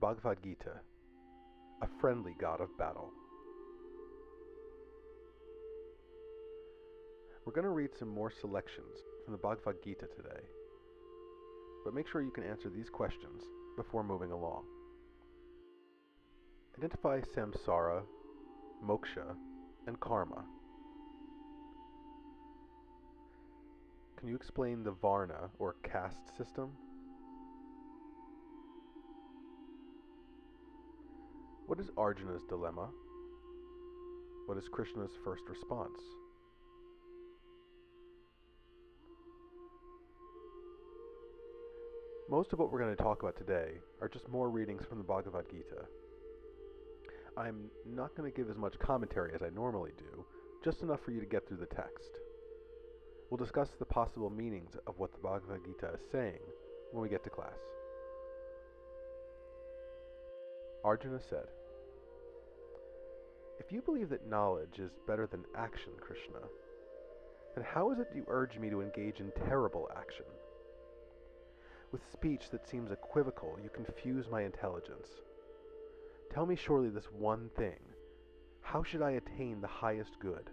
Bhagavad Gita, a friendly god of battle. We're going to read some more selections from the Bhagavad Gita today, but make sure you can answer these questions before moving along. Identify samsara, moksha, and karma. Can you explain the varna or caste system? What is Arjuna's dilemma? What is Krishna's first response? Most of what we're going to talk about today are just more readings from the Bhagavad Gita. I'm not going to give as much commentary as I normally do, just enough for you to get through the text. We'll discuss the possible meanings of what the Bhagavad Gita is saying when we get to class. Arjuna said, "If you believe that knowledge is better than action, Krishna, then how is it you urge me to engage in terrible action? With speech that seems equivocal, you confuse my intelligence. Tell me surely this one thing. How should I attain the highest good?"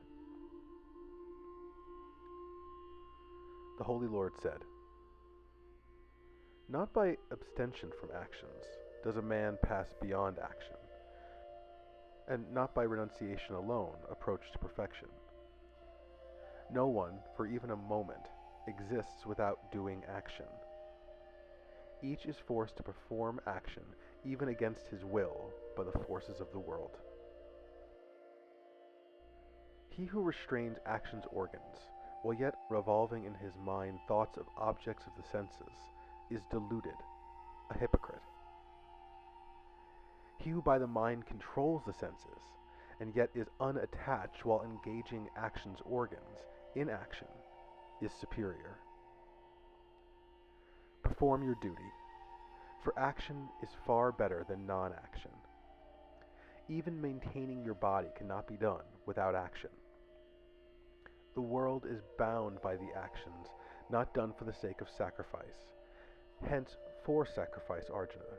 The Holy Lord said, "Not by abstention from actions does a man pass beyond action, and not by renunciation alone approach to perfection. No one, for even a moment, exists without doing action. Each is forced to perform action, even against his will, by the forces of the world. He who restrains action's organs, while yet revolving in his mind thoughts of objects of the senses, is deluded, a hypocrite. He who by the mind controls the senses, and yet is unattached while engaging action's organs in action, is superior. Perform your duty, for action is far better than non-action. Even maintaining your body cannot be done without action. The world is bound by the actions not done for the sake of sacrifice. Hence, for sacrifice, Arjuna,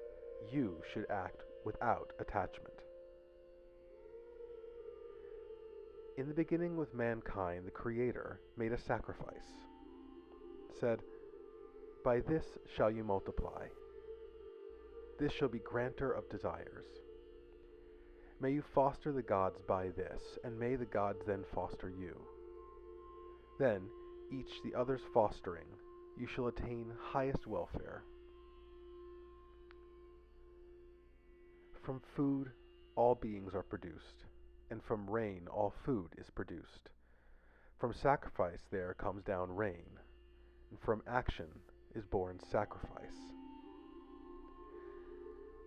you should act without attachment. In the beginning with mankind, the Creator made a sacrifice, said, 'By this shall you multiply. This shall be granter of desires. May you foster the gods by this, and may the gods then foster you. Then, each the other's fostering, you shall attain highest welfare. From food all beings are produced, and from rain all food is produced. From sacrifice there comes down rain, and from action is born sacrifice.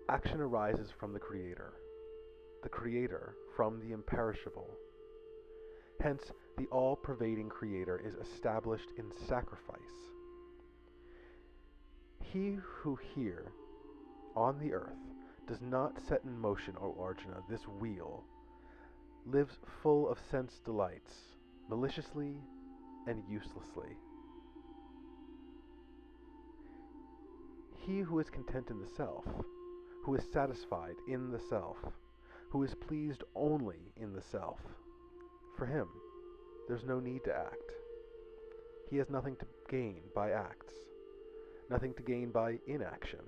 Action arises from the Creator from the imperishable. Hence, the all-pervading Creator is established in sacrifice. He who here, on the earth, does not set in motion, O Arjuna, this wheel, lives full of sense delights, maliciously and uselessly. He who is content in the self, who is satisfied in the self, who is pleased only in the self, for him, there's no need to act. He has nothing to gain by acts, nothing to gain by inaction,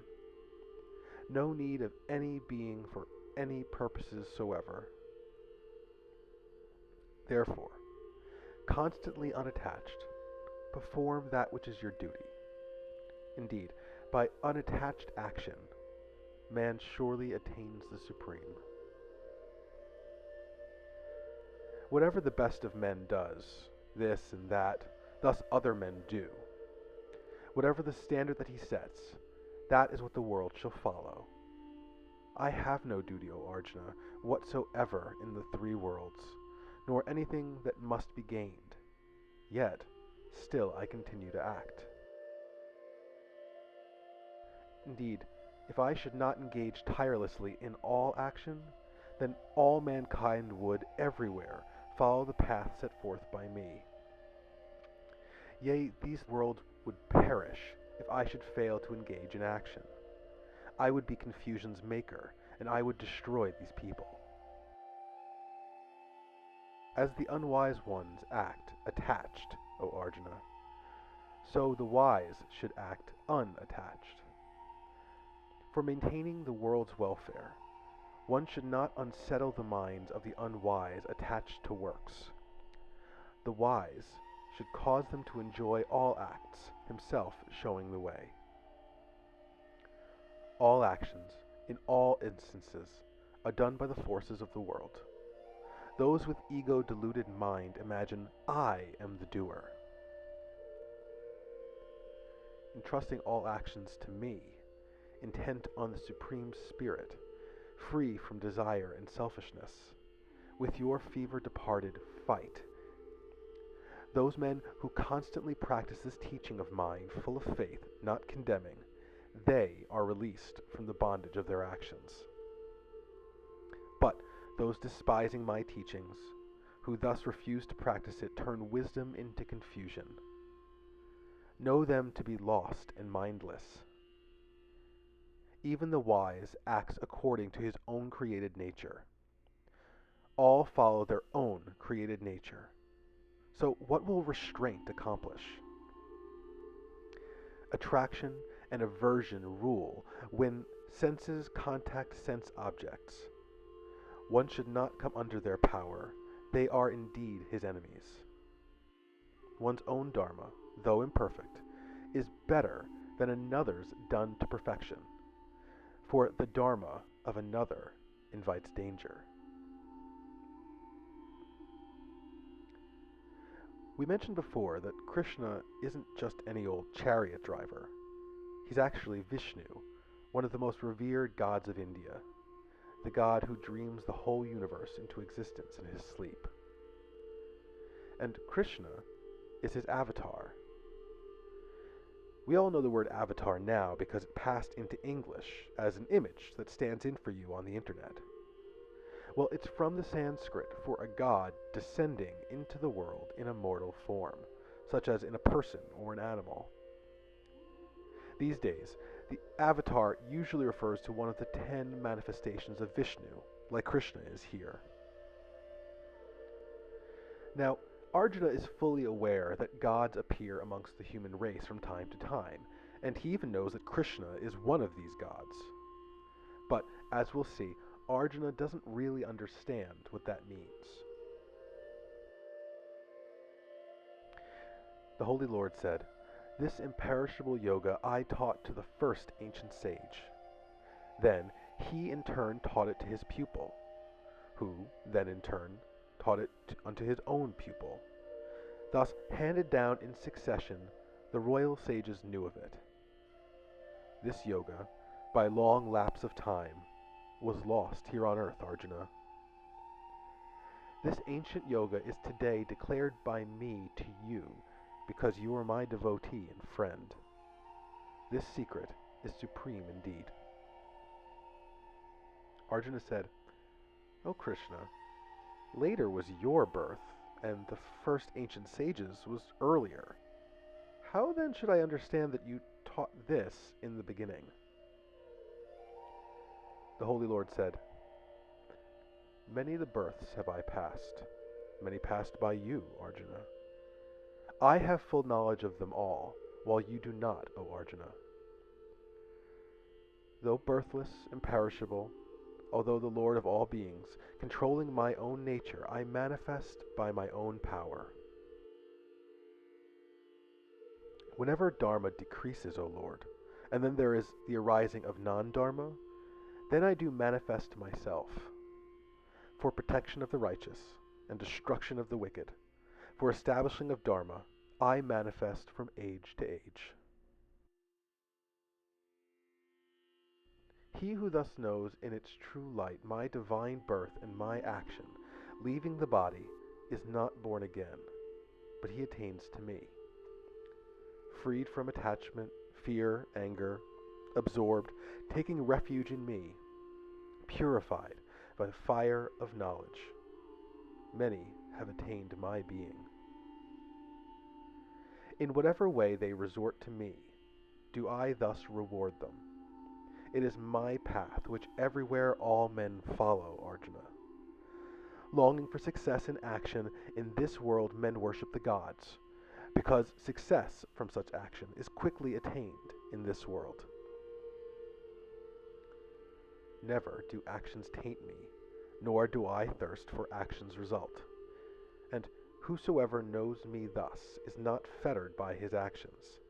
no need of any being for any purposes soever. Therefore, constantly unattached, perform that which is your duty. Indeed, by unattached action, man surely attains the supreme. Whatever the best of men does, this and that, thus other men do. Whatever the standard that he sets, that is what the world shall follow. I have no duty, O Arjuna, whatsoever in the three worlds, nor anything that must be gained. Yet, still I continue to act. Indeed, if I should not engage tirelessly in all action, then all mankind would everywhere follow the path set forth by me. Yea, these worlds would perish if I should fail to engage in action. I would be confusion's maker, and I would destroy these people. As the unwise ones act attached, O Arjuna, so the wise should act unattached. For maintaining the world's welfare, one should not unsettle the minds of the unwise attached to works. The wise should cause them to enjoy all acts, himself showing the way. All actions, in all instances, are done by the forces of the world. Those with ego-deluded mind imagine, I am the doer. Entrusting all actions to me, intent on the Supreme Spirit, free from desire and selfishness, with your fever departed, fight. Those men who constantly practice this teaching of mine, full of faith, not condemning, they are released from the bondage of their actions. But those despising my teachings, who thus refuse to practice it, turn wisdom into confusion. Know them to be lost and mindless. Even the wise acts according to his own created nature. All follow their own created nature. So what will restraint accomplish? Attraction and aversion rule when senses contact sense objects. One should not come under their power. They are indeed his enemies. One's own dharma, though imperfect, is better than another's done to perfection, for the dharma of another invites danger. We mentioned before that Krishna isn't just any old chariot driver. He's actually Vishnu, one of the most revered gods of India, the god who dreams the whole universe into existence in his sleep. And Krishna is his avatar. We all know the word avatar now because it passed into English as an image that stands in for you on the internet. Well, it's from the Sanskrit for a god descending into the world in a mortal form, such as in a person or an animal. These days, the avatar usually refers to one of the 10 manifestations of Vishnu, like Krishna is here. Now, Arjuna is fully aware that gods appear amongst the human race from time to time, and he even knows that Krishna is one of these gods. But, as we'll see, Arjuna doesn't really understand what that means. The Holy Lord said, "This imperishable yoga I taught to the first ancient sage. Then he in turn taught it to his pupil, who then in turn taught it unto his own pupil. Thus, handed down in succession, the royal sages knew of it. This yoga, by long lapse of time, was lost here on earth, Arjuna. This ancient yoga is today declared by me to you, because you are my devotee and friend. This secret is supreme indeed." Arjuna said, "O Krishna, later was your birth, and the first ancient sages was earlier. How then should I understand that you taught this in the beginning?" The Holy Lord said, "Many the births have I passed, many passed by you, Arjuna. I have full knowledge of them all, while you do not, O Arjuna. Though birthless, imperishable, although the Lord of all beings, controlling my own nature, I manifest by my own power. Whenever Dharma decreases, O Lord, and then there is the arising of non-Dharma, then I do manifest myself, for protection of the righteous and destruction of the wicked, for establishing of Dharma, I manifest from age to age. He who thus knows in its true light my divine birth and my action, leaving the body, is not born again, but he attains to me. Freed from attachment, fear, anger, absorbed, taking refuge in me, purified by the fire of knowledge, many have attained my being. In whatever way they resort to me, do I thus reward them. It is my path which everywhere all men follow, Arjuna. Longing for success in action, in this world men worship the gods, because success from such action is quickly attained in this world. Never do actions taint me, nor do I thirst for action's result. And whosoever knows me thus is not fettered by his actions.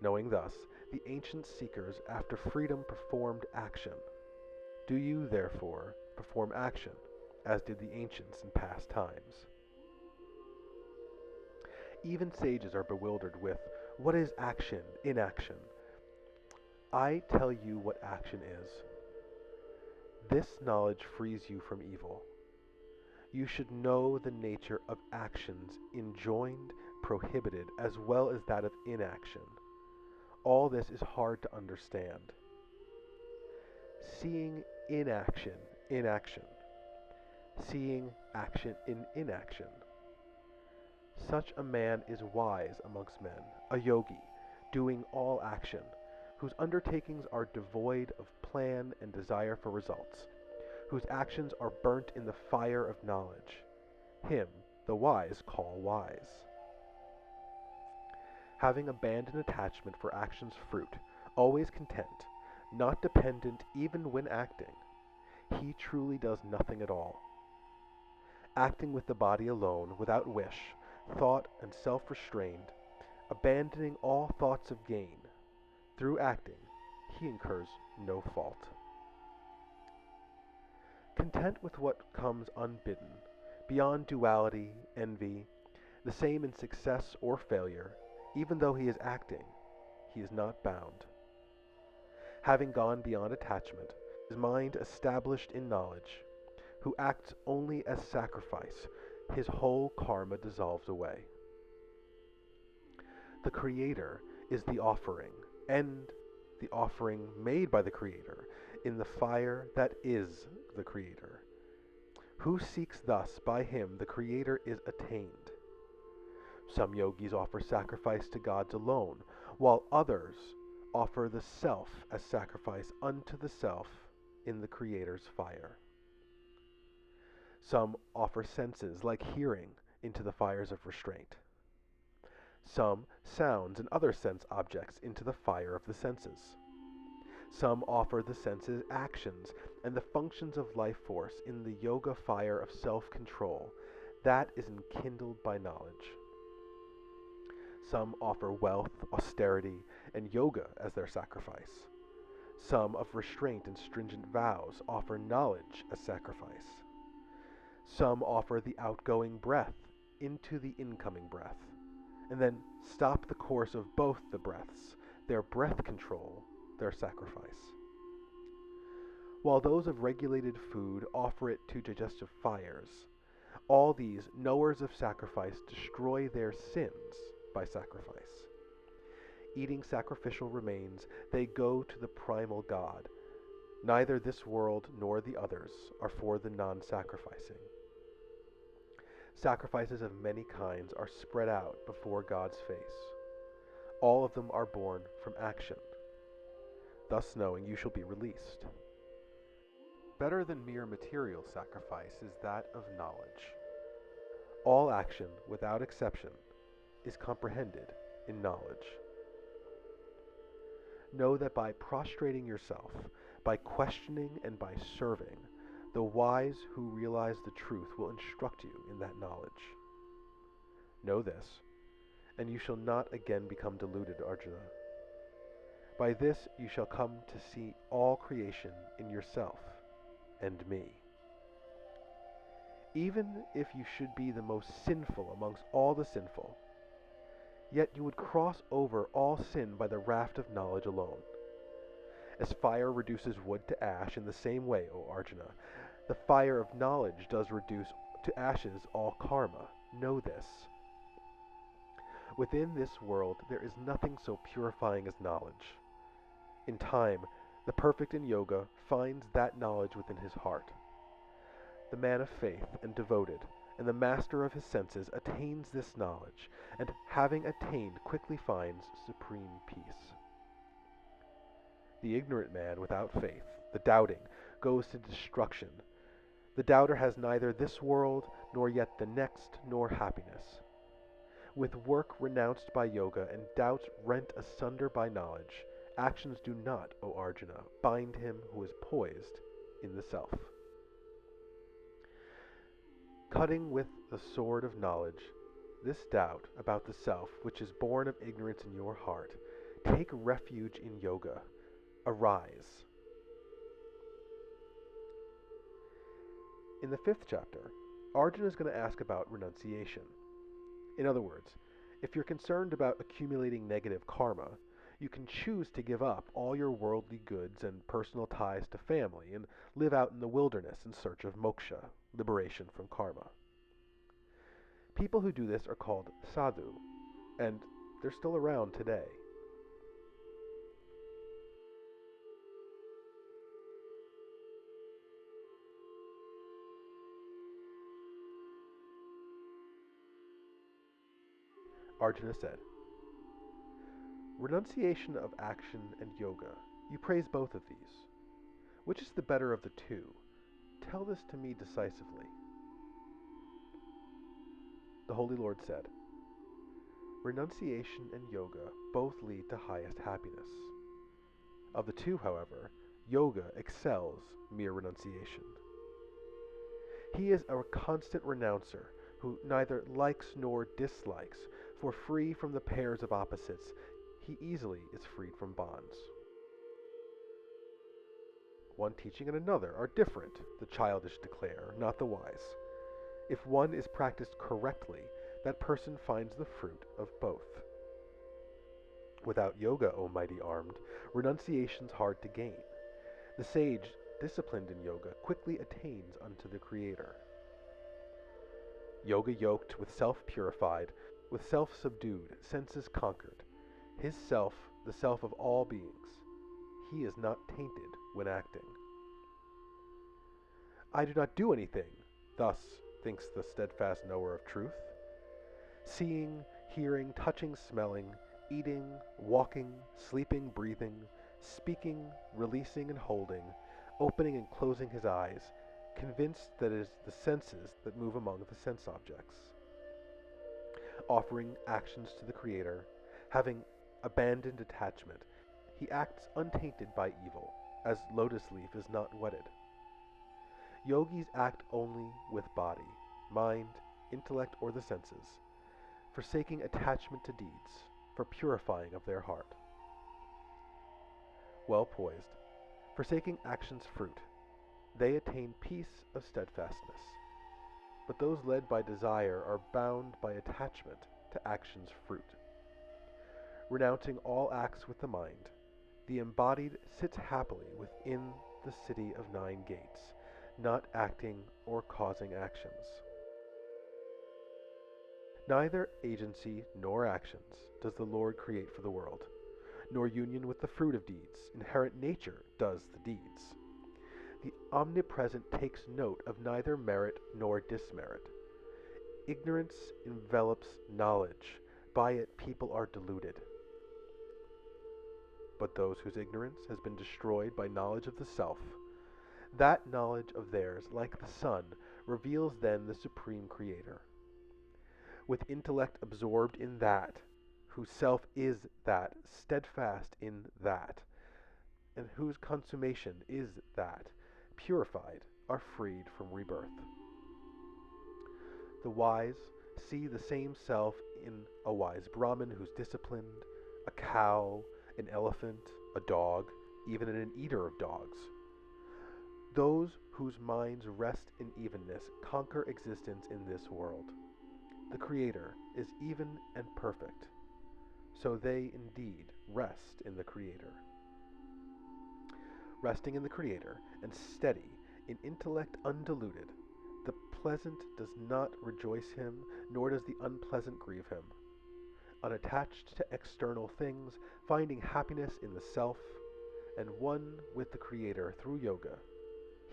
Knowing thus, the ancient seekers after freedom performed action. Do you, therefore, perform action, as did the ancients in past times. Even sages are bewildered with, what is action, inaction? I tell you what action is. This knowledge frees you from evil. You should know the nature of actions enjoined, prohibited, as well as that of inaction. All this is hard to understand. Seeing inaction in action. Seeing action in inaction. Such a man is wise amongst men, a yogi, doing all action, whose undertakings are devoid of plan and desire for results, whose actions are burnt in the fire of knowledge. Him the wise call wise. Having abandoned attachment for action's fruit, always content, not dependent even when acting, he truly does nothing at all. Acting with the body alone, without wish, thought, and self-restrained, abandoning all thoughts of gain, through acting, he incurs no fault. Content with what comes unbidden, beyond duality, envy, the same in success or failure, even though he is acting, he is not bound. Having gone beyond attachment, his mind established in knowledge, who acts only as sacrifice, his whole karma dissolves away. The Creator is the offering, and the offering made by the Creator in the fire that is the Creator. Who seeks thus, by him the Creator is attained. Some yogis offer sacrifice to gods alone, while others offer the self as sacrifice unto the self in the Creator's fire. Some offer senses like hearing into the fires of restraint. Some sounds and other sense objects into the fire of the senses. Some offer the senses actions and the functions of life force in the yoga fire of self-control that is enkindled by knowledge. Some offer wealth, austerity, and yoga as their sacrifice. Some of restraint and stringent vows offer knowledge as sacrifice. Some offer the outgoing breath into the incoming breath, and then stop the course of both the breaths, their breath control, their sacrifice. While those of regulated food offer it to digestive fires, all these knowers of sacrifice destroy their sins by sacrifice. Eating sacrificial remains, they go to the primal God. Neither this world nor the others are for the non-sacrificing. Sacrifices of many kinds are spread out before God's face. All of them are born from action. Thus knowing, you shall be released. Better than mere material sacrifice is that of knowledge. All action, without exception, is comprehended in knowledge. Know that by prostrating yourself, by questioning and by serving, the wise who realize the truth will instruct you in that knowledge. Know this, and you shall not again become deluded, Arjuna. By this you shall come to see all creation in yourself and me. Even if you should be the most sinful amongst all the sinful, yet you would cross over all sin by the raft of knowledge alone. As fire reduces wood to ash, in the same way, O Arjuna, the fire of knowledge does reduce to ashes all karma. Know this. Within this world there is nothing so purifying as knowledge. In time, the perfect in yoga finds that knowledge within his heart. The man of faith and devoted, and the master of his senses attains this knowledge, and having attained quickly finds supreme peace. The ignorant man without faith, the doubting, goes to destruction. The doubter has neither this world, nor yet the next, nor happiness. With work renounced by yoga and doubts rent asunder by knowledge, actions do not, O Arjuna, bind him who is poised in the self. Cutting with the sword of knowledge this doubt about the self which is born of ignorance in your heart, take refuge in yoga. Arise. In the 5th chapter, Arjuna is going to ask about renunciation. In other words, if you're concerned about accumulating negative karma, you can choose to give up all your worldly goods and personal ties to family and live out in the wilderness in search of moksha, liberation from karma. People who do this are called sadhu, and they're still around today. Arjuna said, renunciation of action and yoga, you praise both of these. Which is the better of the two? Tell this to me decisively. The Holy Lord said, renunciation and yoga both lead to highest happiness. Of the two, however, yoga excels mere renunciation. He is a constant renouncer who neither likes nor dislikes, for free from the pairs of opposites, he easily is freed from bonds. One teaching and another are different, the childish declare, not the wise. If one is practiced correctly, that person finds the fruit of both. Without yoga, O mighty armed, renunciation's hard to gain. The sage, disciplined in yoga, quickly attains unto the Creator. Yoga yoked with self purified, with self subdued, senses conquered. His self, the self of all beings. He is not tainted when acting. I do not do anything, thus thinks the steadfast knower of truth. Seeing, hearing, touching, smelling, eating, walking, sleeping, breathing, speaking, releasing and holding, opening and closing his eyes, convinced that it is the senses that move among the sense objects. Offering actions to the Creator, having abandoned attachment, he acts untainted by evil, as lotus leaf is not wetted. Yogis act only with body, mind, intellect, or the senses, forsaking attachment to deeds, for purifying of their heart. Well poised, forsaking action's fruit, they attain peace of steadfastness. But those led by desire are bound by attachment to action's fruit. Renouncing all acts with the mind, the embodied sits happily within the city of 9 gates, not acting or causing actions. Neither agency nor actions does the Lord create for the world, nor union with the fruit of deeds. Inherent nature does the deeds. The omnipresent takes note of neither merit nor dismerit. Ignorance envelops knowledge. By it people are deluded. But those whose ignorance has been destroyed by knowledge of the self, that knowledge of theirs, like the sun, reveals then the Supreme Creator. With intellect absorbed in that, whose self is that, steadfast in that, and whose consummation is that, purified, are freed from rebirth. The wise see the same self in a wise Brahmin who's disciplined, a cow, an elephant, a dog, even in an eater of dogs. Those whose minds rest in evenness conquer existence in this world. The Creator is even and perfect, so they indeed rest in the Creator. Resting in the Creator and steady in intellect undiluted, the pleasant does not rejoice him, nor does the unpleasant grieve him. Unattached to external things, finding happiness in the self, and one with the Creator through yoga,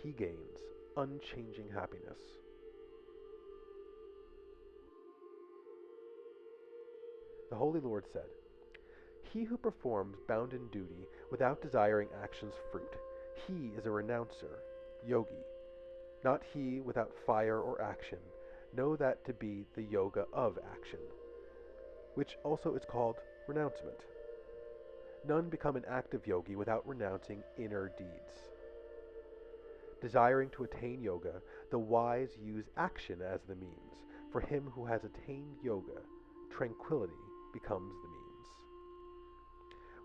he gains unchanging happiness. The Holy Lord said, He who performs bounden duty without desiring action's fruit, he is a renouncer, yogi. Not he without fire or action. Know that to be the yoga of action, which also is called renouncement. None become an active yogi without renouncing inner deeds. Desiring to attain yoga, the wise use action as the means. For him who has attained yoga, tranquility becomes the means.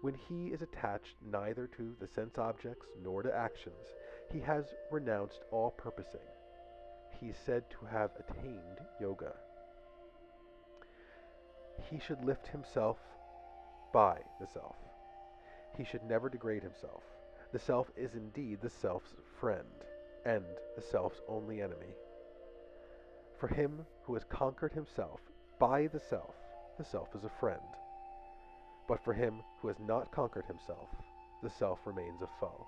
When he is attached neither to the sense objects nor to actions, he has renounced all purposing. He is said to have attained yoga. He should lift himself by the self. He should never degrade himself. The self is indeed the self's friend, and the self's only enemy. For him who has conquered himself by the self is a friend. But for him who has not conquered himself, the self remains a foe.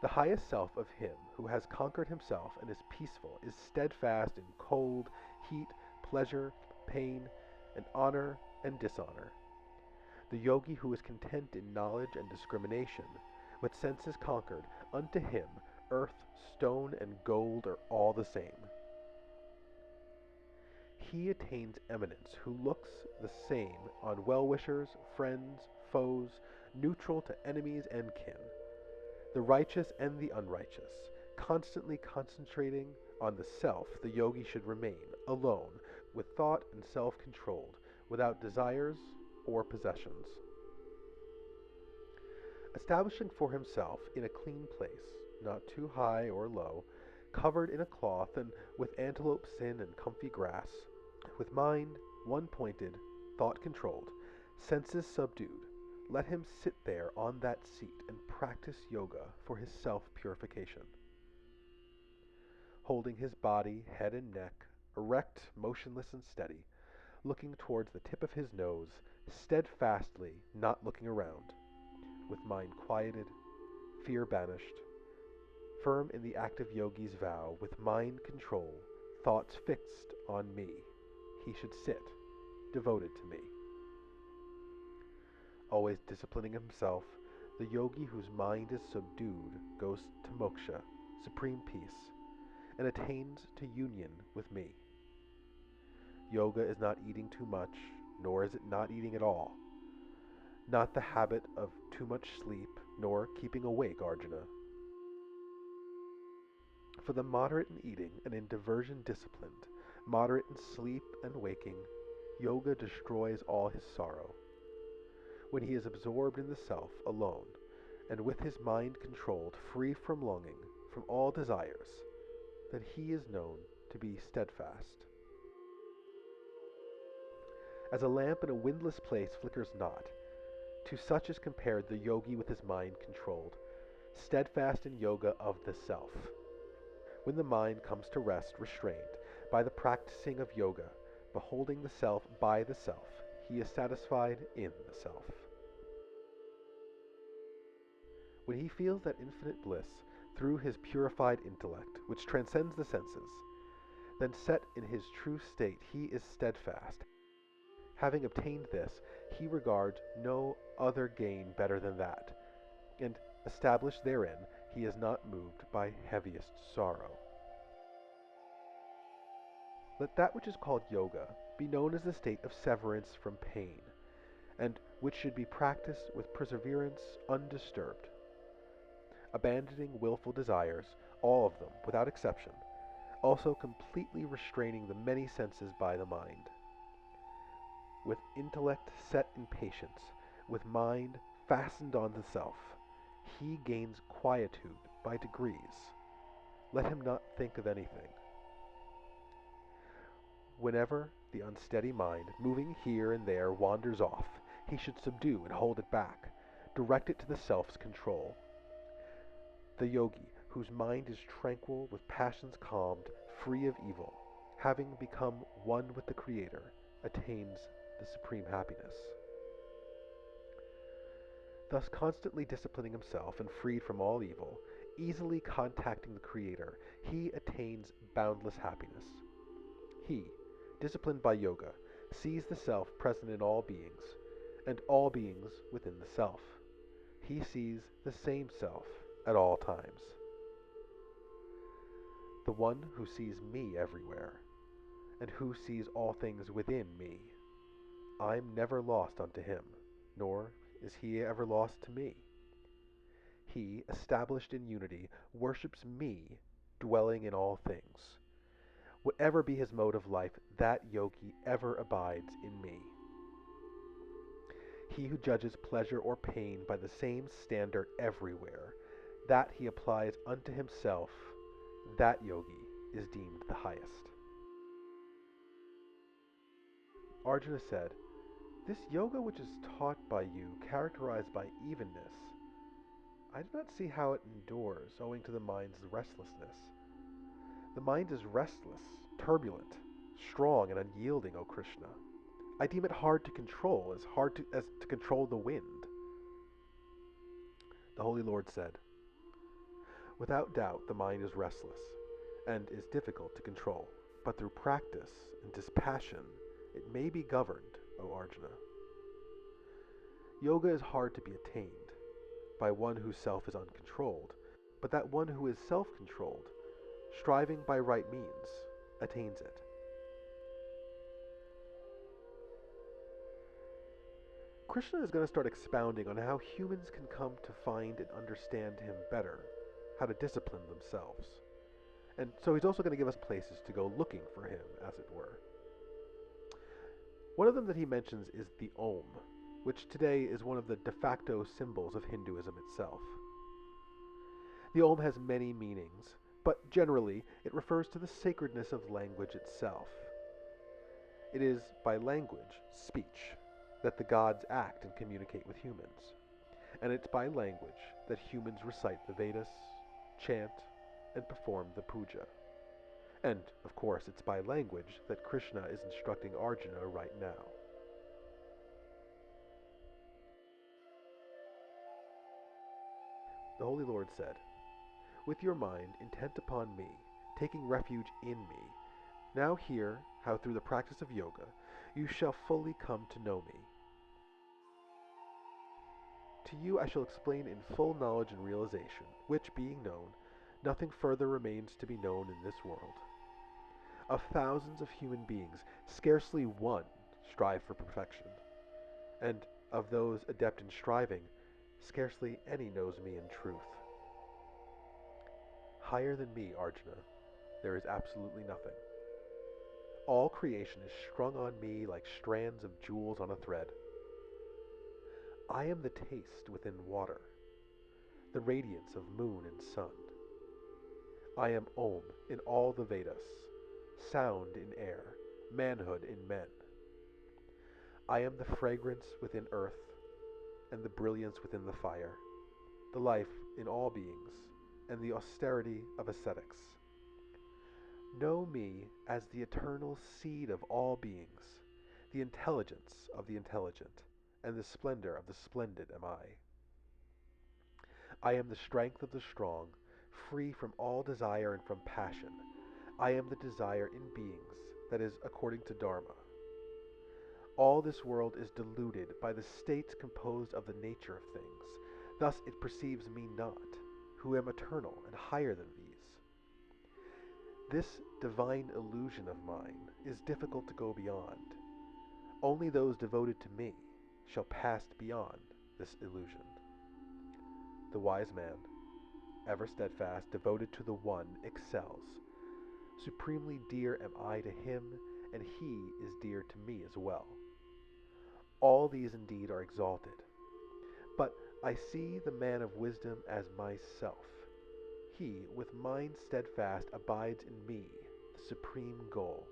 The highest self of him who has conquered himself and is peaceful is steadfast in cold, heat, pleasure, pain, and honor and dishonor. The yogi who is content in knowledge and discrimination, with senses conquered, unto him earth, stone, and gold are all the same. He attains eminence who looks the same on well-wishers, friends, foes, neutral to enemies and kin, the righteous and the unrighteous. Constantly concentrating on the self, the yogi should remain alone, with thought and self-controlled, without desires or possessions. Establishing for himself in a clean place, not too high or low, covered in a cloth and with antelope skin and comfy grass, with mind one-pointed, thought controlled, senses subdued, let him sit there on that seat and practice yoga for his self-purification. Holding his body, head and neck, erect, motionless and steady, looking towards the tip of his nose, steadfastly, not looking around, with mind quieted, fear banished, firm in the active yogi's vow, with mind control, thoughts fixed on me, he should sit, devoted to me. Always disciplining himself, the yogi whose mind is subdued goes to moksha, supreme peace, and attains to union with me. Yoga is not eating too much, nor is it not eating at all. Not the habit of too much sleep, nor keeping awake, Arjuna. For the moderate in eating and in diversion disciplined, moderate in sleep and waking, yoga destroys all his sorrow. When he is absorbed in the self alone, and with his mind controlled, free from longing, from all desires, then he is known to be steadfast. As a lamp in a windless place flickers not, to such is compared the yogi with his mind controlled, steadfast in yoga of the self. When the mind comes to rest restrained by the practicing of yoga, beholding the self by the self, he is satisfied in the self. When he feels that infinite bliss through his purified intellect, which transcends the senses, then set in his true state he is steadfast. Having obtained this, he regards no other gain better than that, and established therein, he is not moved by heaviest sorrow. Let that which is called yoga be known as the state of severance from pain, and which should be practiced with perseverance undisturbed, abandoning willful desires, all of them, without exception, also completely restraining the many senses by the mind. With intellect set in patience, with mind fastened on the self, he gains quietude by degrees. Let him not think of anything. Whenever the unsteady mind, moving here and there, wanders off, he should subdue and hold it back, direct it to the self's control. The yogi, whose mind is tranquil with passions calmed, free of evil, having become one with the Creator, attains the supreme happiness. Thus constantly disciplining himself and freed from all evil, easily contacting the Creator, he attains boundless happiness. He, disciplined by yoga, sees the self present in all beings, and all beings within the self. He sees the same self at all times. The one who sees me everywhere, and who sees all things within me. I'm never lost unto him, nor is he ever lost to me. He, established in unity, worships me, dwelling in all things. Whatever be his mode of life, that yogi ever abides in me. He who judges pleasure or pain by the same standard everywhere, that he applies unto himself, that yogi is deemed the highest. Arjuna said, "This yoga which is taught by you, characterized by evenness, I do not see how it endures, owing to the mind's restlessness. The mind is restless, turbulent, strong, and unyielding, O Krishna. I deem it hard to control, as to control the wind." The Holy Lord said, "Without doubt the mind is restless, and is difficult to control, but through practice and dispassion it may be governed, O Arjuna. Yoga is hard to be attained by one whose self is uncontrolled, but that one who is self-controlled, striving by right means, attains it." Krishna is going to start expounding on how humans can come to find and understand him better, how to discipline themselves. And so he's also going to give us places to go looking for him, as it were. One of them that he mentions is the Om, which today is one of the de facto symbols of Hinduism itself. The Om has many meanings, but generally it refers to the sacredness of language itself. It is by language, speech, that the gods act and communicate with humans. And it's by language that humans recite the Vedas, chant, and perform the puja. And, of course, it's by language that Krishna is instructing Arjuna right now. The Holy Lord said, "With your mind intent upon me, taking refuge in me, now hear how through the practice of yoga you shall fully come to know me. To you I shall explain in full knowledge and realization, which being known, nothing further remains to be known in this world. Of thousands of human beings, scarcely one strive for perfection, and of those adept in striving, scarcely any knows me in truth. Higher than me, Arjuna, there is absolutely nothing. All creation is strung on me like strands of jewels on a thread. I am the taste within water, the radiance of moon and sun. I am Om in all the Vedas, sound in air, manhood in men. I am the fragrance within earth, and the brilliance within the fire, the life in all beings, and the austerity of ascetics. Know me as the eternal seed of all beings, the intelligence of the intelligent, and the splendor of the splendid am I. I am the strength of the strong, free from all desire and from passion. I am the desire in beings, that is, according to Dharma. All this world is deluded by the states composed of the nature of things. Thus it perceives me not, who am eternal and higher than these. This divine illusion of mine is difficult to go beyond. Only those devoted to me shall pass beyond this illusion. The wise man, ever steadfast, devoted to the one, excels. Supremely dear am I to him, and he is dear to me as well. All these indeed are exalted, but I see the man of wisdom as myself. He, with mind steadfast, abides in me, the supreme goal.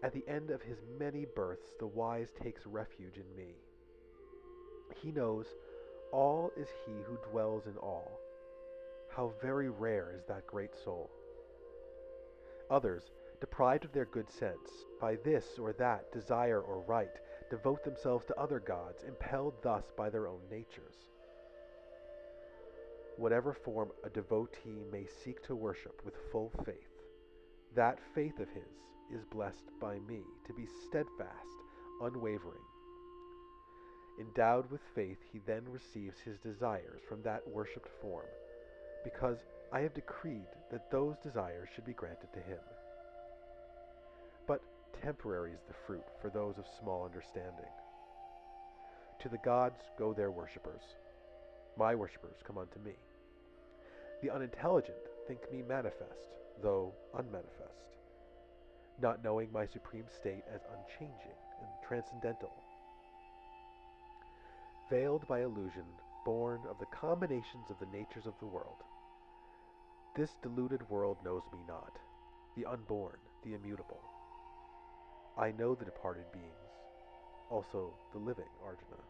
At the end of his many births, the wise takes refuge in me. He knows all is he who dwells in all. How very rare is that great soul. Others, deprived of their good sense, by this or that desire or right, devote themselves to other gods, impelled thus by their own natures. Whatever form a devotee may seek to worship with full faith, that faith of his is blessed by me to be steadfast, unwavering, Endowed with faith, he then receives his desires from that worshipped form, because I have decreed that those desires should be granted to him. But temporary is the fruit for those of small understanding. To the gods go their worshippers. My worshippers come unto me. The unintelligent think me manifest, though unmanifest, not knowing my supreme state as unchanging and transcendental. Veiled by illusion, born of the combinations of the natures of the world, this deluded world knows me not, the unborn, the immutable. I know the departed beings, also the living, Arjuna,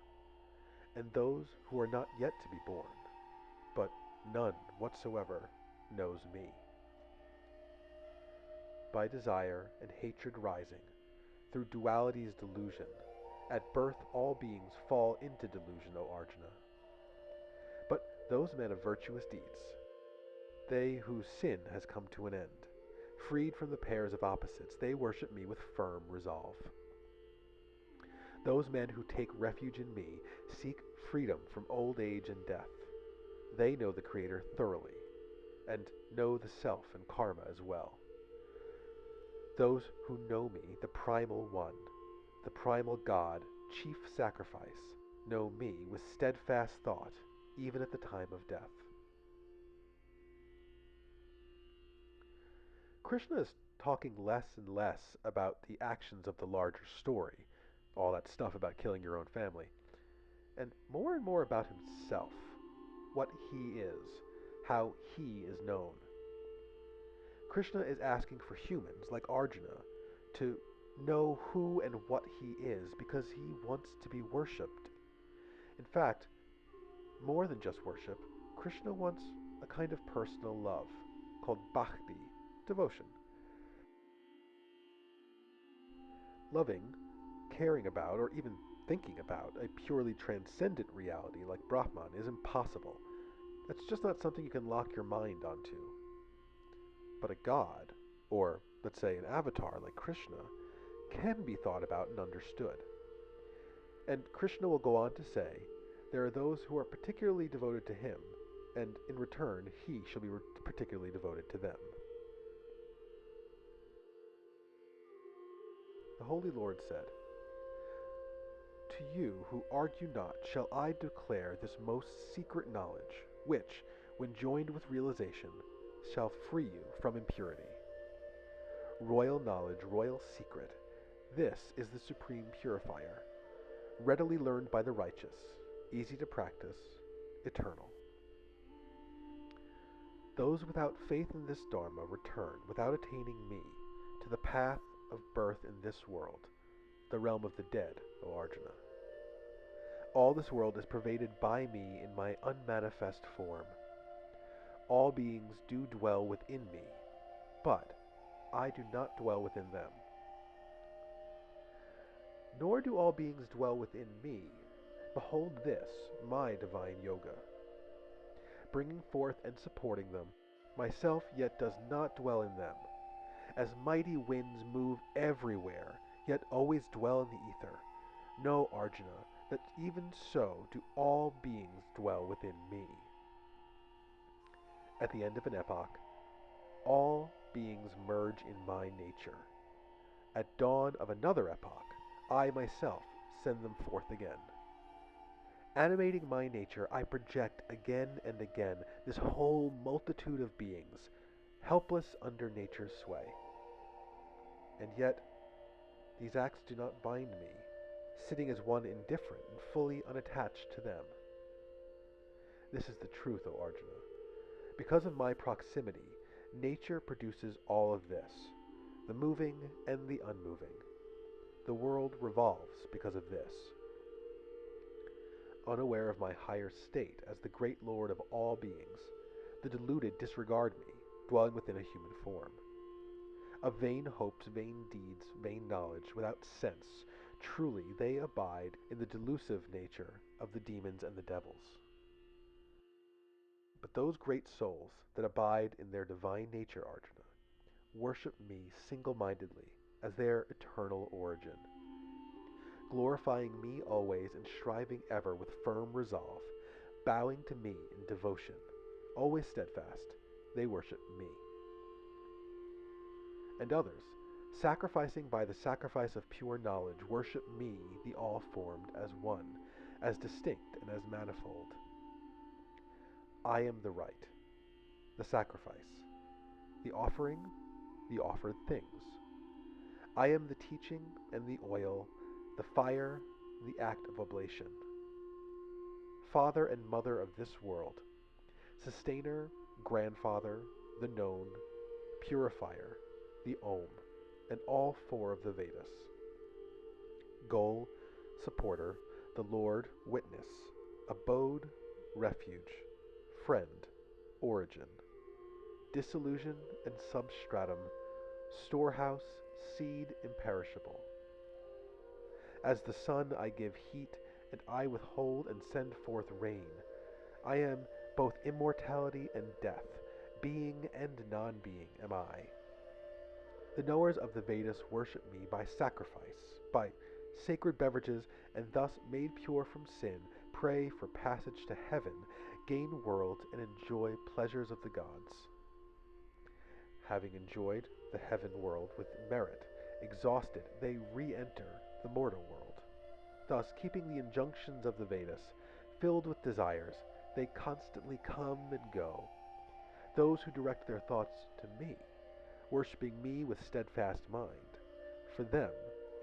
and those who are not yet to be born, but none whatsoever knows me. By desire and hatred rising, through duality's delusion, at birth all beings fall into delusion, O Arjuna. But those men of virtuous deeds, they whose sin has come to an end, freed from the pairs of opposites, they worship me with firm resolve. Those men who take refuge in me seek freedom from old age and death. They know the Creator thoroughly, and know the self and karma as well. Those who know me, the primal one, the primal God, chief sacrifice, know me with steadfast thought, even at the time of death. Krishna is talking less and less about the actions of the larger story, all that stuff about killing your own family, and more about himself, what he is, how he is known. Krishna is asking for humans, like Arjuna, to know who and what he is because he wants to be worshipped. In fact, more than just worship, Krishna wants a kind of personal love called bhakti, devotion. Loving, caring about, or even thinking about a purely transcendent reality like Brahman is impossible. That's just not something you can lock your mind onto. But a god, or let's say an avatar like Krishna, can be thought about and understood. And Krishna will go on to say, there are those who are particularly devoted to him, and in return he shall be particularly devoted to them. The Holy Lord said, to you who argue not shall I declare this most secret knowledge, which, when joined with realization, shall free you from impurity. Royal knowledge, royal secret, this is the supreme purifier, readily learned by the righteous, easy to practice, eternal. Those without faith in this Dharma return, without attaining me, to the path of birth in this world, the realm of the dead, O Arjuna. All this world is pervaded by me in my unmanifest form. All beings do dwell within me, but I do not dwell within them. Nor do all beings dwell within me. Behold this, my divine yoga. Bringing forth and supporting them, myself yet does not dwell in them. As mighty winds move everywhere, yet always dwell in the ether. Know, Arjuna, that even so do all beings dwell within me. At the end of an epoch, all beings merge in my nature. At dawn of another epoch, I myself send them forth again. Animating my nature, I project again and again this whole multitude of beings, helpless under nature's sway. And yet, these acts do not bind me, sitting as one indifferent and fully unattached to them. This is the truth, O Arjuna. Because of my proximity, nature produces all of this, the moving and the unmoving. The world revolves because of this. Unaware of my higher state as the great Lord of all beings, the deluded disregard me, dwelling within a human form. Of vain hopes, vain deeds, vain knowledge, without sense, truly they abide in the delusive nature of the demons and the devils. But those great souls that abide in their divine nature, Arjuna, worship me single-mindedly as their eternal origin. glorifying me always and striving ever with firm resolve, bowing to me in devotion, always steadfast, they worship me. And others, sacrificing by the sacrifice of pure knowledge, worship me, the all-formed, as one, as distinct and as manifold. I am the rite, the sacrifice, the offering, the offered things. I am the teaching and the oil, the fire, the act of oblation. Father and mother of this world, sustainer, grandfather, the known, purifier, the Om, and all four of the Vedas. Goal, supporter, the Lord, witness, abode, refuge, friend, origin, disillusion and substratum, storehouse, seed imperishable. As the sun I give heat, and I withhold and send forth rain. I am both immortality and death, being and non-being am I. The knowers of the Vedas worship me by sacrifice, by sacred beverages, and thus made pure from sin, pray for passage to heaven, gain worlds, and enjoy pleasures of the gods. Having enjoyed the heaven world with merit, exhausted, they re-enter the mortal world. Thus, keeping the injunctions of the Vedas, filled with desires, they constantly come and go. Those who direct their thoughts to me, worshipping me with steadfast mind, for them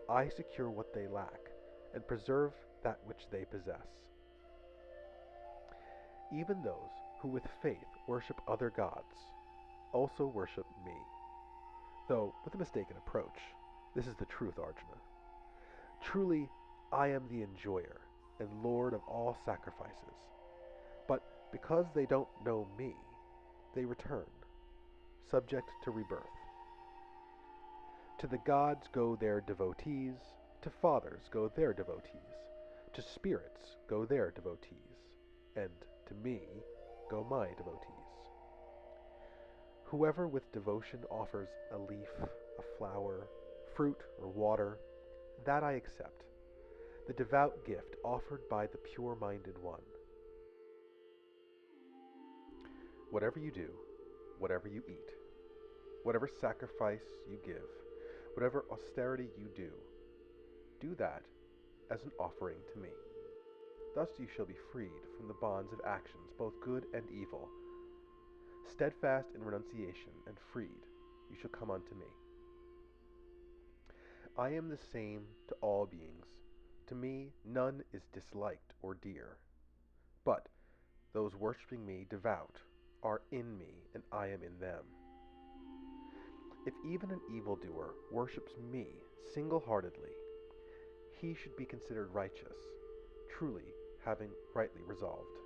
I secure what they lack, and preserve that which they possess. Even those who with faith worship other gods also worship me, though with a mistaken approach. This is the truth, Arjuna. Truly, I am the enjoyer and Lord of all sacrifices. But because they don't know me, they return, subject to rebirth. To the gods go their devotees, to fathers go their devotees, to spirits go their devotees, and to me go my devotees. Whoever with devotion offers a leaf, a flower, fruit, or water, that I accept, the devout gift offered by the pure-minded one. Whatever you do, whatever you eat, whatever sacrifice you give, whatever austerity you do that as an offering to me. Thus you shall be freed from the bonds of actions, both good and evil. Steadfast in renunciation and freed, you shall come unto me. I am the same to all beings. To me none is disliked or dear. But those worshipping me devout are in me, and I am in them. If even an evildoer worships me single-heartedly, he should be considered righteous, truly having rightly resolved.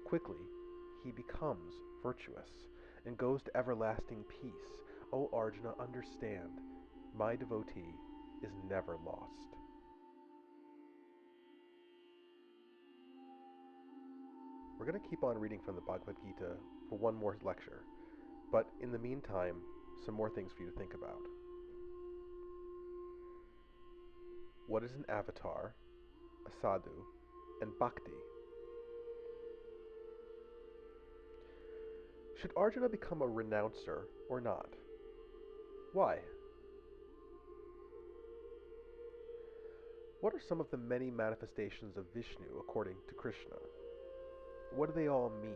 Quickly he becomes virtuous and goes to everlasting peace. O Arjuna, understand, my devotee is never lost. We're going to keep on reading from the Bhagavad Gita for one more lecture, but in the meantime, some more things for you to think about. What is an avatar, a sadhu, and bhakti? Should Arjuna become a renouncer or not? Why? What are some of the many manifestations of Vishnu according to Krishna? What do they all mean?